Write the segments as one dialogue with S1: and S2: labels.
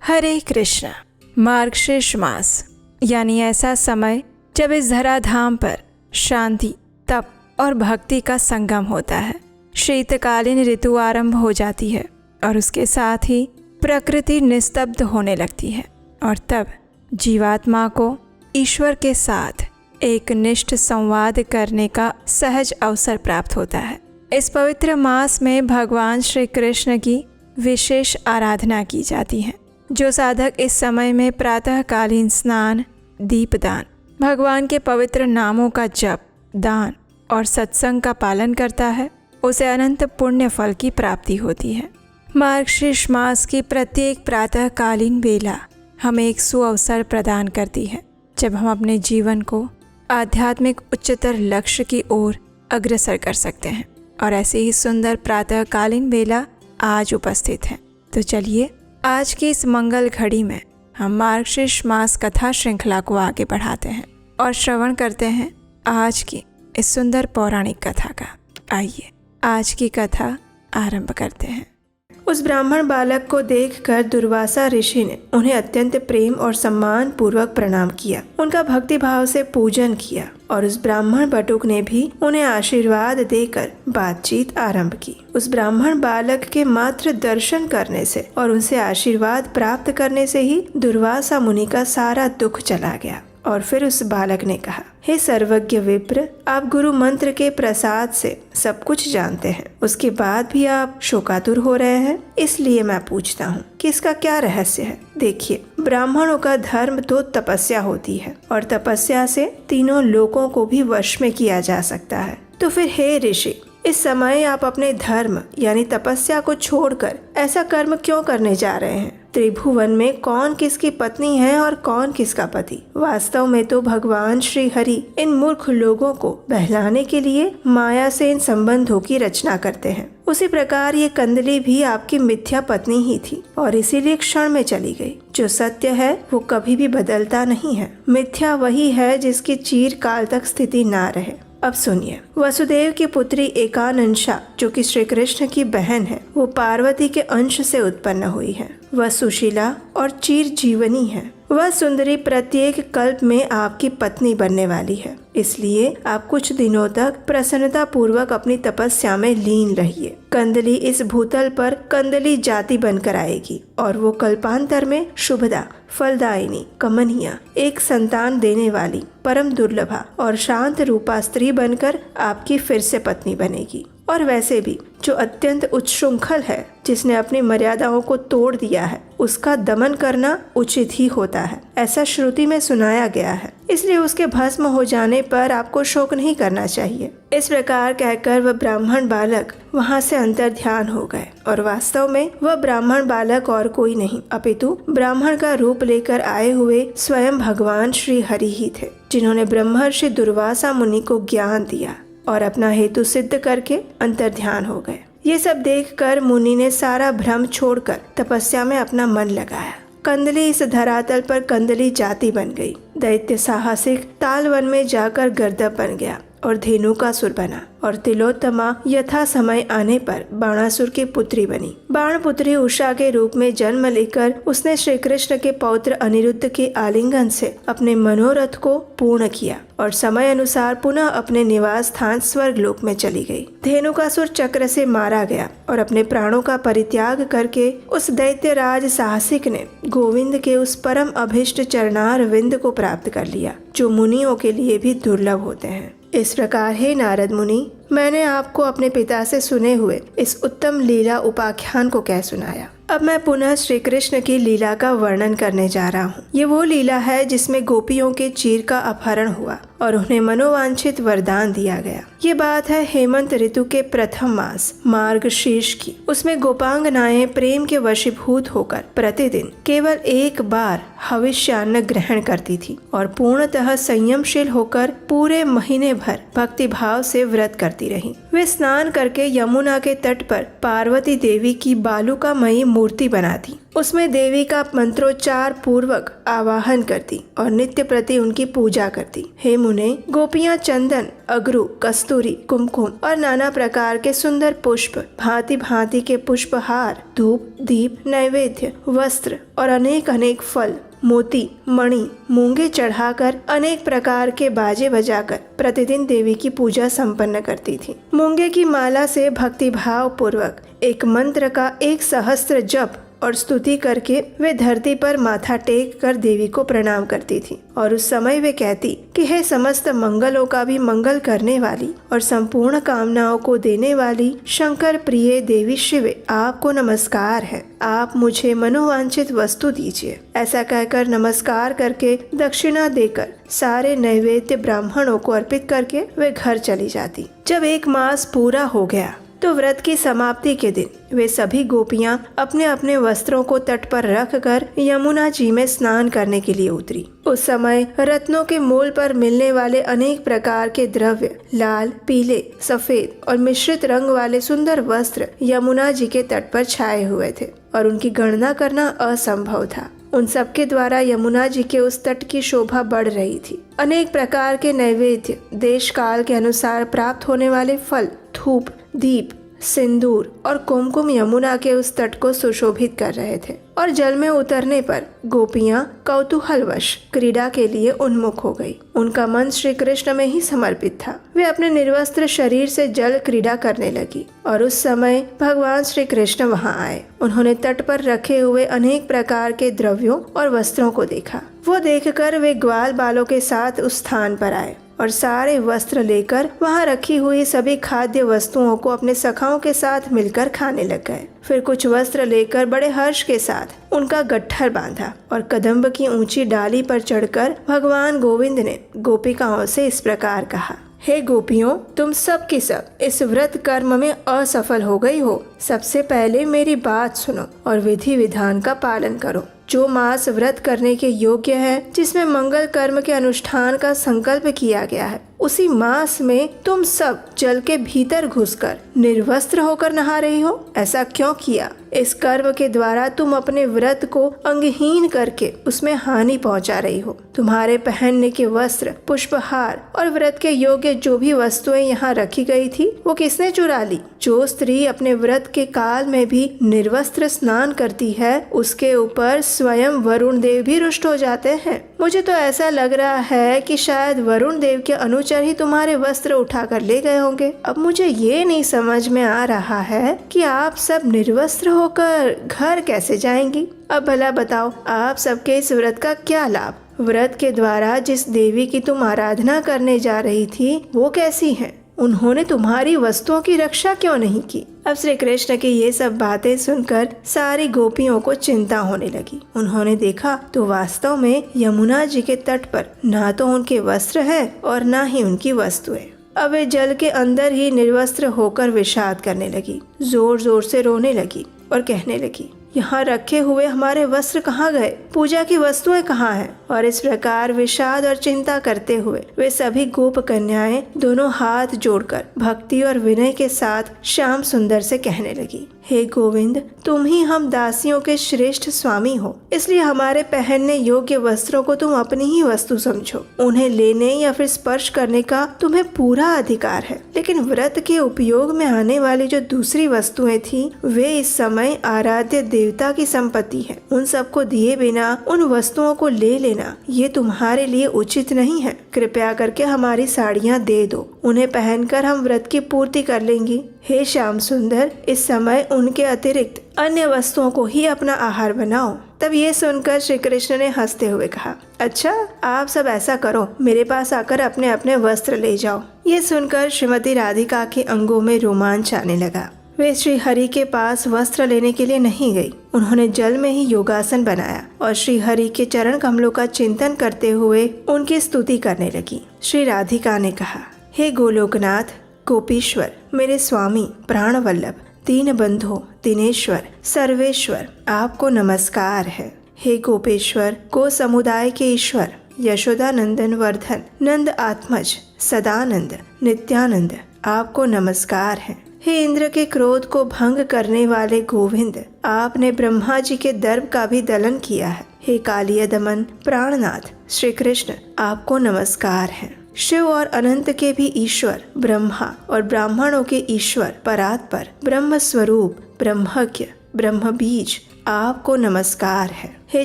S1: हरे कृष्णा। मार्गशीर्ष मास यानी ऐसा समय जब इस धराधाम पर शांति, तप और भक्ति का संगम होता है। शीतकालीन ऋतु आरंभ हो जाती है और उसके साथ ही प्रकृति निस्तब्ध होने लगती है और तब जीवात्मा को ईश्वर के साथ एक निष्ठ संवाद करने का सहज अवसर प्राप्त होता है। इस पवित्र मास में भगवान श्री कृष्ण की विशेष आराधना की जाती है। जो साधक इस समय में प्रातःकालीन स्नान, दीपदान, भगवान के पवित्र नामों का जप, दान और सत्संग का पालन करता है, उसे अनंत पुण्य फल की प्राप्ति होती है। मार्गशीर्ष मास की प्रत्येक प्रातःकालीन बेला हमें एक सुअवसर प्रदान करती है जब हम अपने जीवन को आध्यात्मिक उच्चतर लक्ष्य की ओर अग्रसर कर सकते हैं। और ऐसी ही सुंदर प्रातःकालीन बेला आज उपस्थित है। तो चलिए आज की इस मंगल घड़ी में हम मार्गशीर्ष मास कथा श्रृंखला को आगे बढ़ाते हैं और श्रवण करते हैं आज की इस सुंदर पौराणिक कथा का। आइए आज की कथा आरंभ करते हैं। उस ब्राह्मण बालक को देखकर दुर्वासा ऋषि ने उन्हें अत्यंत प्रेम और सम्मान पूर्वक प्रणाम किया, उनका भक्ति भाव से पूजन किया और उस ब्राह्मण बटुक ने भी उन्हें आशीर्वाद देकर बातचीत आरंभ की। उस ब्राह्मण बालक के मात्र दर्शन करने से और उनसे आशीर्वाद प्राप्त करने से ही दुर्वासा मुनि का सारा दुख चला गया। और फिर उस बालक ने कहा, हे सर्वज्ञ विप्र, आप गुरु मंत्र के प्रसाद से सब कुछ जानते हैं, उसके बाद भी आप शोकातुर हो रहे हैं। इसलिए मैं पूछता हूँ कि इसका क्या रहस्य है। देखिए, ब्राह्मणों का धर्म तो तपस्या होती है और तपस्या से तीनों लोकों को भी वश में किया जा सकता है। तो फिर हे ऋषि, इस समय आप अपने धर्म यानी तपस्या को छोड़कर ऐसा कर्म क्यों करने जा रहे हैं? त्रिभुवन में कौन किसकी पत्नी है और कौन किसका पति? वास्तव में तो भगवान श्री हरि इन मूर्ख लोगों को बहलाने के लिए माया से इन संबंधों की रचना करते हैं। उसी प्रकार ये कंदली भी आपकी मिथ्या पत्नी ही थी और इसीलिए क्षण में चली गई। जो सत्य है वो कभी भी बदलता नहीं है। मिथ्या वही है जिसकी चीर काल तक स्थिति ना रहे। अब सुनिए, वसुदेव की पुत्री एकानंशा जो कि श्री कृष्ण की बहन है, वो पार्वती के अंश से उत्पन्न हुई है। वह सुशीला और चिर जीवनी है। वह सुंदरी प्रत्येक कल्प में आपकी पत्नी बनने वाली है। इसलिए आप कुछ दिनों तक प्रसन्नता पूर्वक अपनी तपस्या में लीन रहिए। कंदली इस भूतल पर कंदली जाति बनकर आएगी और वो कल्पांतर में शुभदा, फलदायिनी, कमनिया, एक संतान देने वाली, परम दुर्लभा और शांत रूपा स्त्री बनकर आपकी फिर से पत्नी बनेगी। और वैसे भी जो अत्यंत उच्छृंखल है, जिसने अपनी मर्यादाओं को तोड़ दिया है, उसका दमन करना उचित ही होता है, ऐसा श्रुति में सुनाया गया है। इसलिए उसके भस्म हो जाने पर आपको शोक नहीं करना चाहिए। इस प्रकार कहकर वह ब्राह्मण बालक वहाँ से अंतर्ध्यान हो गए और वास्तव में वह ब्राह्मण बालक और कोई नहीं अपितु ब्राह्मण का रूप लेकर आए हुए स्वयं भगवान श्री हरि ही थे, जिन्होंने ब्रह्मर्षि दुर्वासा मुनि को ज्ञान दिया और अपना हेतु सिद्ध करके अंतर्ध्यान हो गए। ये सब देखकर मुनि ने सारा भ्रम छोड़कर तपस्या में अपना मन लगाया। कंदली इस धरातल पर कंदली जाति बन गई। दैत्य साहसिक तालवन में जाकर गर्दभ बन गया और धेनुकासुर बना और तिलोत्तमा यथा समय आने पर बाणासुर की पुत्री बनी। बाण पुत्री उषा के रूप में जन्म लेकर उसने श्री कृष्ण के पौत्र अनिरुद्ध के आलिंगन से अपने मनोरथ को पूर्ण किया और समय अनुसार पुनः अपने निवास स्थान स्वर्गलोक में चली गई। धेनुकासुर चक्र से मारा गया और अपने प्राणों का परित्याग करके उस दैत्यराज साहसिक ने गोविंद के उस परम अभिष्ट चरणार विंद को प्राप्त कर लिया, जो मुनियों के लिए भी दुर्लभ होते हैं। इस प्रकार हे नारद मुनि, मैंने आपको अपने पिता से सुने हुए इस उत्तम लीला उपाख्यान को कह सुनाया। अब मैं पुनः श्री कृष्ण की लीला का वर्णन करने जा रहा हूँ। ये वो लीला है जिसमें गोपियों के चीर का अपहरण हुआ और उन्हें मनोवांछित वरदान दिया गया। ये बात है हेमंत ऋतु के प्रथम मास मार्गशीर्ष की। उसमें गोपांगनाएं प्रेम के वशीभूत होकर प्रतिदिन केवल एक बार हविष्यान्न ग्रहण करती थी और पूर्णतः संयमशील होकर पूरे महीने भर भक्ति भाव से व्रत करती रही। वे स्नान करके यमुना के तट पर पार्वती देवी की बालुकामयी मूर्ति बनाती,
S2: उसमें देवी का मंत्रोच्चार पूर्वक आवाहन करती और नित्य प्रति उनकी पूजा करती। हे मुने, गोपियां चंदन, अगरू, कस्तूरी, कुमकुम और नाना प्रकार के सुंदर पुष्प, भांति भांति के पुष्पहार, धूप, दीप, नैवेद्य, वस्त्र और अनेक अनेक फल, मोती, मणि, मूंगे चढ़ाकर अनेक प्रकार के बाजे बजाकर प्रतिदिन देवी की पूजा संपन्न करती थी। मूंगे की माला से भक्ति भाव पूर्वक एक मंत्र का 1 सहस्त्र जप और स्तुति करके वे धरती पर माथा टेक कर देवी को प्रणाम करती थी और उस समय वे कहती कि हे समस्त मंगलों का भी मंगल करने वाली और संपूर्ण कामनाओं को देने वाली शंकर प्रिय देवी शिवे, आपको नमस्कार है। आप मुझे मनोवांछित वस्तु दीजिए। ऐसा कहकर नमस्कार करके दक्षिणा देकर सारे नैवेद्य ब्राह्मणों को अर्पित करके वे घर चली जाती। जब 1 मास पूरा हो गया तो व्रत की समाप्ति के दिन वे सभी गोपियां अपने अपने वस्त्रों को तट पर रखकर यमुना जी में स्नान करने के लिए उतरी। उस समय रत्नों के मोल पर मिलने वाले अनेक प्रकार के द्रव्य, लाल, पीले, सफेद और मिश्रित रंग वाले सुंदर वस्त्र यमुना जी के तट पर छाए हुए थे और उनकी गणना करना असंभव था। उन सबके द्वारा यमुना जी के उस तट की शोभा बढ़ रही थी। अनेक प्रकार के नैवेद्य, देश काल के अनुसार प्राप्त होने वाले फल, धूप, दीप, सिंदूर और कुमकुम यमुना के उस तट को सुशोभित कर रहे थे और जल में उतरने पर गोपियां कौतूहलवश क्रीड़ा के लिए उन्मुख हो गई। उनका मन श्री कृष्ण में ही समर्पित था। वे अपने निर्वस्त्र शरीर से जल क्रीड़ा करने लगी और उस समय भगवान श्री कृष्ण वहां आए। उन्होंने तट पर रखे हुए अनेक प्रकार के द्रव्यों और वस्त्रों को देखा। वो देखकर वे ग्वाल बालों के साथ उस स्थान पर आए और सारे वस्त्र लेकर वहां रखी हुई सभी खाद्य वस्तुओं को अपने सखाओं के साथ मिलकर खाने लग गए। फिर कुछ वस्त्र लेकर बड़े हर्ष के साथ उनका गट्ठर बांधा और कदम्ब की ऊंची डाली पर चढ़कर भगवान गोविंद ने गोपिकाओं से इस प्रकार कहा, हे गोपियों, तुम सब की सब इस व्रत कर्म में असफल हो गई हो। सबसे पहले मेरी बात सुनो और विधि विधान का पालन करो। जो मास व्रत करने के योग्य है, जिसमें मंगल कर्म के अनुष्ठान का संकल्प किया गया है, उसी मास में तुम सब जल के भीतर घुसकर निर्वस्त्र होकर नहा रही हो। ऐसा क्यों किया? इस कर्म के द्वारा तुम अपने व्रत को अंगहीन करके उसमें हानि पहुंचा रही हो। तुम्हारे पहनने के वस्त्र, पुष्पहार और व्रत के योग्य जो भी वस्तुएं यहाँ रखी गई थी, वो किसने चुरा ली? जो स्त्री अपने व्रत के काल में भी निर्वस्त्र स्नान करती है, उसके ऊपर स्वयं वरुण देव भी रुष्ट हो जाते हैं। मुझे तो ऐसा लग रहा है कि शायद वरुण देव के अनुचर ही तुम्हारे वस्त्र उठाकर ले गए होंगे। अब मुझे ये नहीं समझ में आ रहा है कि आप सब निर्वस्त्र होकर घर कैसे जाएंगी। अब भला बताओ, आप सबके इस व्रत का क्या लाभ? व्रत के द्वारा जिस देवी की तुम आराधना करने जा रही थी, वो कैसी है? उन्होंने तुम्हारी वस्तुओं की रक्षा क्यों नहीं की? अब श्री कृष्ण की ये सब बातें सुनकर सारी गोपियों को चिंता होने लगी। उन्होंने देखा तो वास्तव में यमुना जी के तट पर ना तो उनके वस्त्र है और ना ही उनकी वस्तुएं। अब वे जल के अंदर ही निर्वस्त्र होकर विषाद करने लगी, जोर जोर से रोने लगी और कहने लगी, यहाँ रखे हुए हमारे वस्त्र कहाँ गए? पूजा की वस्तुएं कहाँ हैं? और इस प्रकार विषाद और चिंता करते हुए वे सभी गोप कन्याएं दोनों हाथ जोड़कर भक्ति और विनय के साथ श्याम सुंदर से कहने लगी, हे गोविंद, तुम ही हम दासियों के श्रेष्ठ स्वामी हो, इसलिए हमारे पहनने योग्य वस्त्रों को तुम अपनी ही वस्तु समझो। उन्हें लेने या फिर स्पर्श करने का तुम्हें पूरा अधिकार है, लेकिन व्रत के उपयोग में आने वाली जो दूसरी वस्तुएं थी, वे इस समय आराध्य देवता की संपत्ति है। उन सबको दिए बिना उन वस्तुओं को ले लेना ये तुम्हारे लिए उचित नहीं है। कृपया करके हमारी साड़ियाँ दे दो, उन्हें पहनकर हम व्रत की पूर्ति कर लेंगी। हे श्याम सुंदर, इस समय उनके अतिरिक्त अन्य वस्तुओं को ही अपना आहार बनाओ। तब ये सुनकर श्री कृष्ण ने हंसते हुए कहा, अच्छा, आप सब ऐसा करो, मेरे पास आकर अपने अपने वस्त्र ले जाओ। ये सुनकर श्रीमती राधिका के अंगों में रोमांच आने लगा। वे श्री हरि के पास वस्त्र लेने के लिए नहीं गई। उन्होंने जल में ही योगासन बनाया और श्री हरि के चरण कमलों का चिंतन करते हुए उनकी स्तुति करने लगी। श्री राधिका ने कहा, हे गोलोकनाथ, गोपीश्वर, मेरे स्वामी, प्राण वल्लभ, दीन बंधु, दिनेश्वर, सर्वेश्वर, आपको नमस्कार है। हे गोपेश्वर, गो समुदाय के ईश्वर, यशोदा नंदन वर्धन, नंद आत्मज, सदानंद, नित्यानंद, आपको नमस्कार है। हे इंद्र के क्रोध को भंग करने वाले गोविंद, आपने ब्रह्मा जी के दर्प का भी दलन किया है। हे कालिय दमन प्राणनाथ श्री कृष्ण, आपको नमस्कार है। शिव और अनंत के भी ईश्वर ब्रह्मा और ब्राह्मणों के ईश्वर परात्पर ब्रह्म स्वरूप ब्रह्मज्ञ ब्रह्म बीज, आपको नमस्कार है। हे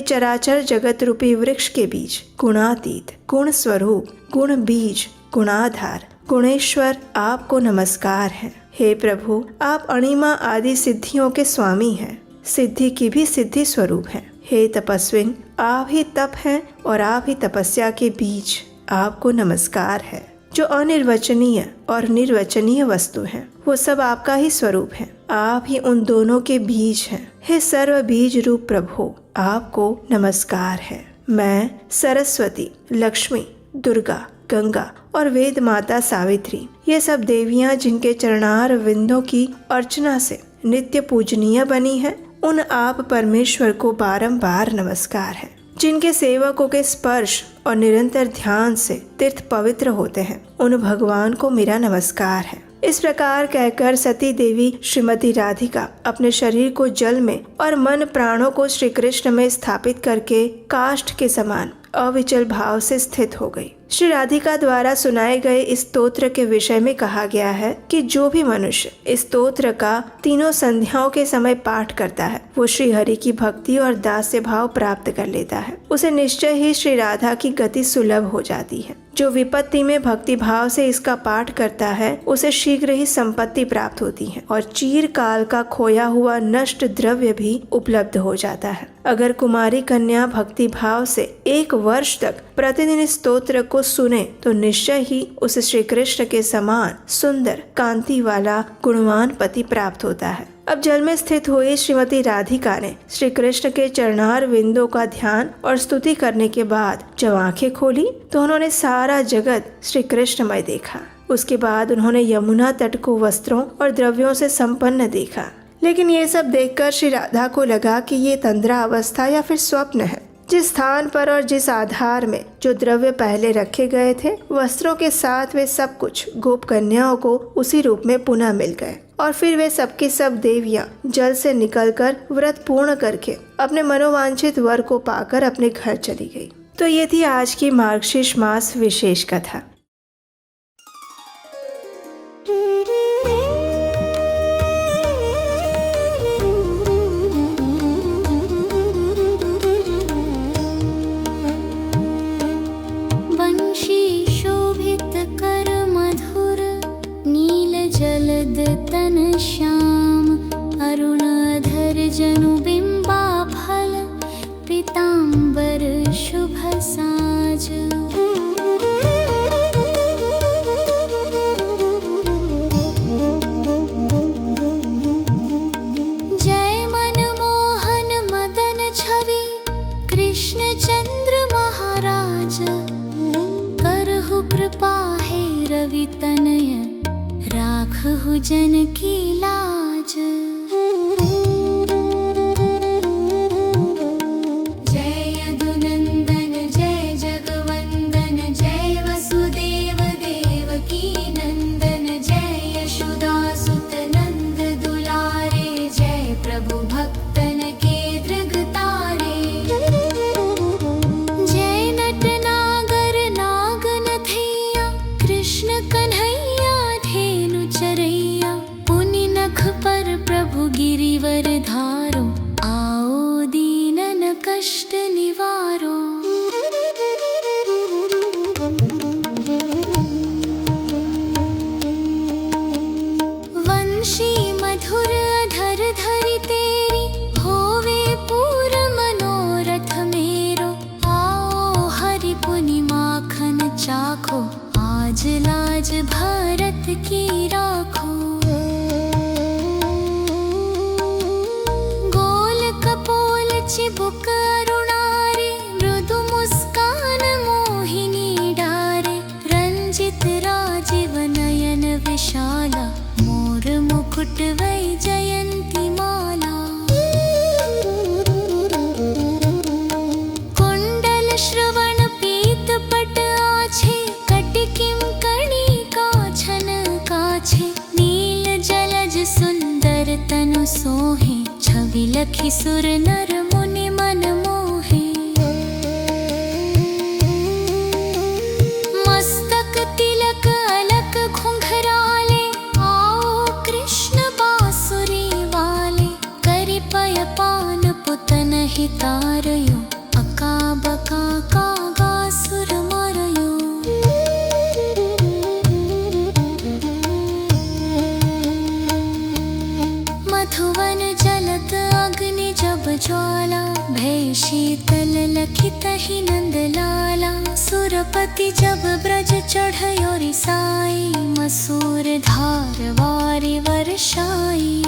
S2: चराचर जगत रूपी वृक्ष के बीज, गुणातीत गुण स्वरूप गुण बीज गुणाधार गुणेश्वर, आपको नमस्कार है। हे प्रभु, आप अणिमा आदि सिद्धियों के स्वामी हैं, सिद्धि की भी सिद्धि स्वरूप हैं। हे तपस्विन, आप ही तप हैं और आप ही तपस्या के बीज, आपको नमस्कार है। जो अनिर्वचनीय और निर्वचनीय वस्तु हैं, वो सब आपका ही स्वरूप है, आप ही उन दोनों के बीज हैं। हे सर्व बीज रूप प्रभु, आपको नमस्कार है। मैं सरस्वती, लक्ष्मी, दुर्गा, गंगा और वेद माता सावित्री, ये सब देवियां जिनके चरणार विंदों की अर्चना से नित्य पूजनीय बनी है, उन आप परमेश्वर को बारंबार नमस्कार है। जिनके सेवकों के स्पर्श और निरंतर ध्यान से तीर्थ पवित्र होते हैं, उन भगवान को मेरा नमस्कार है। इस प्रकार कहकर सती देवी श्रीमती राधिका अपने शरीर को जल में और मन प्राणों को श्री कृष्ण में स्थापित करके काष्ठ के समान अविचल भाव से स्थित हो गई। श्री राधिका द्वारा सुनाए गए इस स्तोत्र के विषय में कहा गया है कि जो भी मनुष्य इस स्तोत्र का तीनों संध्याओं के समय पाठ करता है, वो श्री हरि की भक्ति और दास्य भाव प्राप्त कर लेता है। उसे निश्चय ही श्री राधा की गति सुलभ हो जाती है। जो विपत्ति में भक्ति भाव से इसका पाठ करता है, उसे शीघ्र ही संपत्ति प्राप्त होती है और चीर काल का खोया हुआ नष्ट द्रव्य भी उपलब्ध हो जाता है। अगर कुमारी कन्या भक्ति भाव से 1 वर्ष तक प्रतिदिन स्तोत्र को सुने तो निश्चय ही उसे श्री कृष्ण के समान सुंदर कांति वाला गुणवान पति प्राप्त होता है। अब जल में स्थित हुई श्रीमती राधिका ने श्री कृष्ण के चरणार विंदों का ध्यान और स्तुति करने के बाद जब आंखें खोली तो उन्होंने सारा जगत श्री कृष्णमय देखा। उसके बाद उन्होंने यमुना तट को वस्त्रों और द्रव्यों से संपन्न देखा। लेकिन ये सब देखकर श्री राधा को लगा कि ये तंद्रा अवस्था या फिर स्वप्न है। जिस स्थान पर और जिस आधार में जो द्रव्य पहले रखे गए थे, वस्त्रों के साथ वे सब कुछ गोप कन्याओं को उसी रूप में पुनः मिल गए और फिर वे सबकी सब देवियां जल से निकलकर व्रत पूर्ण करके अपने मनोवांछित वर को पाकर अपने घर चली गई। तो ये थी आज की मार्गशीर्ष मास विशेष कथा।
S3: तन श्याम अरुणाधर जनु बिंबा फल पीतांबर शुभ साज। जय मनमोहन मदन छवि कृष्ण चंद्र महाराज, करहु कृपा हे रवि तनय राखहु जन की लाज। जय यदुनंदन जय जगवंदन जय वसुदेव देवकी नंदन, जय यशोदासुत नंद दुलारे, जय प्रभु भक्तन के दृगतारे। जय नट नागर नागनथैया कृष्ण कन्हैया चरैया, पुनि नख पर प्रभु गिरिवर धारो, आओ दीनन कष्ट निवारो। वंशी मधुर अधर धरि तेरी, होवे पूर मनोरथ मेरो, आओ हरि पुनि माखन चाखो, आज लाज भारत की राखो। गोल कपोल चिबुक अरुणारे, मृदु मुस्कान मोहिनी डारे, रंजित राजीव नयन विशाला, मोर मुकुट वै जयंती माला। कुंडल श्रवण पीत पट आछे, कटिकिम कणि काछन काछे, नील जल बिलखि सुर नर मुनि मन मोहे। मस्तक तिलक अलक घुंघराले, आओ कृष्ण बांसुरी वाले। करि पय पान पुतन हितारयो, अका बका कागा सुर मरयो। मधुवन जलत अग्नि जब ज्वाला, भय शीतल लखित ही नंद लाला। सुरपति जब ब्रज चढ़यो रिसाई, मसूर धार वारि वर्षाई।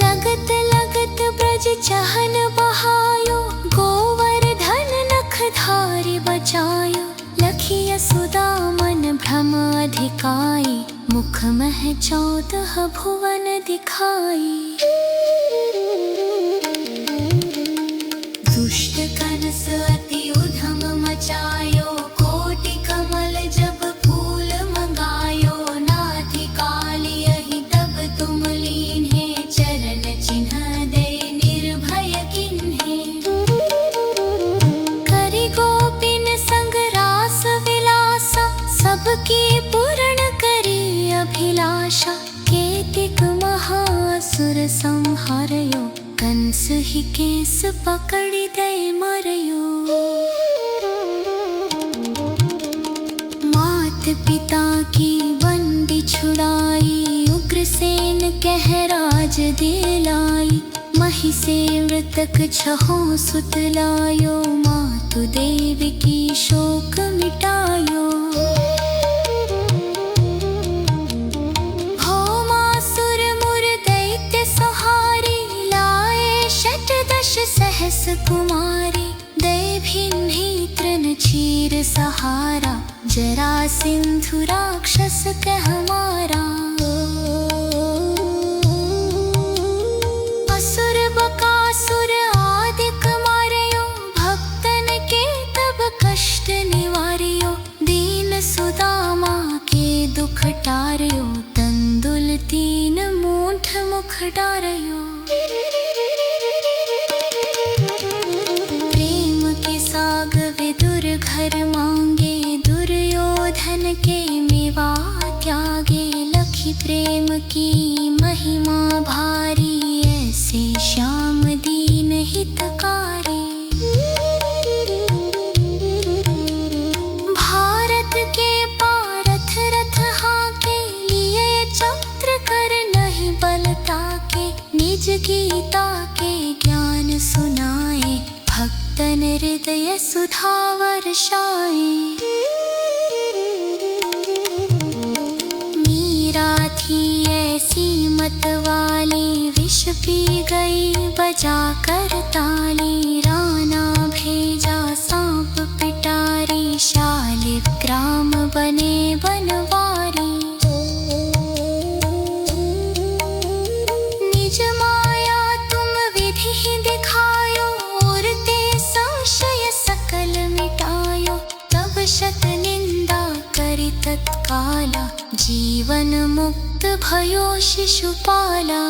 S3: लगत लगत ब्रज चहन बहायो, गोवर्धन नख धारि बचायो। लखिय सुदामन भ्रम अधिकाई, मुख मह 14 भुवन दिखाई। दुष्ट कनस अति उधम मचायो, कोटि कमल जब फूल मंगायो। नाथि कालियहि तब तुम लीन्हे, चरण चिन्ह दे निर्भय किन्हे। करि गोपिन संग रास विलासा, सबकी पूर्ण करी अभिलाषा। केतिक महासुर संहारयो, कंस ही केस पकड़ि दय मरयो। मात पिता की बंदी छुड़ाई, उग्रसेन कह राज दिलाई। मही से मृतक 6 सुत लायो, मातु देव की शोक मिटायो। भौमासुर मुर दैत्य संहारी, लाए 8 सहस कुमारी। दय भिन्हि तृण चीर सहारा, जरा सिंधु राक्षस कह मारा। असुर बकासुर आदिक मारयो, भक्तन के तब कष्ट निवार्यो। दीन सुदामा के दुख टार्यो, तंदुल 3 मूठ मुख डारयो। प्रेम के साग विदुर घर मांगे, दुर्योधन के मेवा त्यागे। लखी प्रेम की महिमा भारी, ऐसे श्याम दीन हितकारी। भारत के पारथ रथ हाके, लिए चक्र कर नहीं बल ताके। निज गीता के ज्ञान सुनाए, भक्तन हृदय सुधा वर्षाए। मीरा थी ऐसी मत वाली, विष पी गई बजा कर ताली। राना भेजा सांप पिटारी, शालिग्राम बने बनवारी। निज माया तुम विधि ही दिखायो, उरते संशय सकल मिटायो। तब शत निंदा करि तत्काला, जीवन मुक्त भयो शिशुपाला।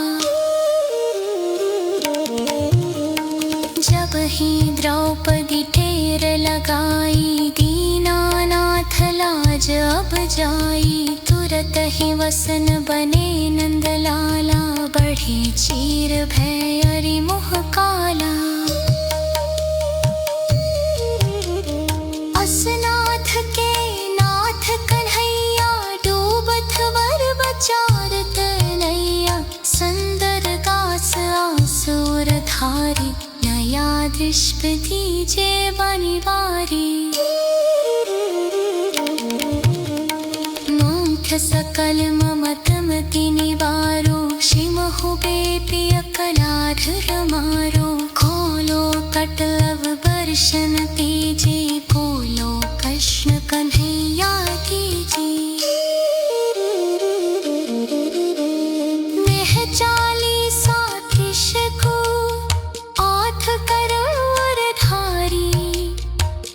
S3: जब ही द्रौपदी ठेर लगाई, दीनानाथ लाज अब जाई। तुरत ही वसन बने नंदलाला, बढ़े चीर भय अरि मोह काला। असनाथ के नाथ कन्हैया, डूबत वर बचारत नैया। संदर गास आसुर धारी, नया दृष्टि दीजे बनिवारी। मोक्ष सकल ममत मति निवारो, शिमहु बेपि अकलाधर मारो। खोलो कटव वर्षन तेजे, बोलो कृष्ण कन्हैया दीजे। नेह 40 कृष्ण को, आठ करण वर धारी।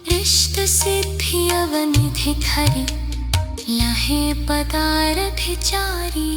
S3: रिष्ट सिद्धि अवनिधि धरि, लहे मोहे पदारथ चारी।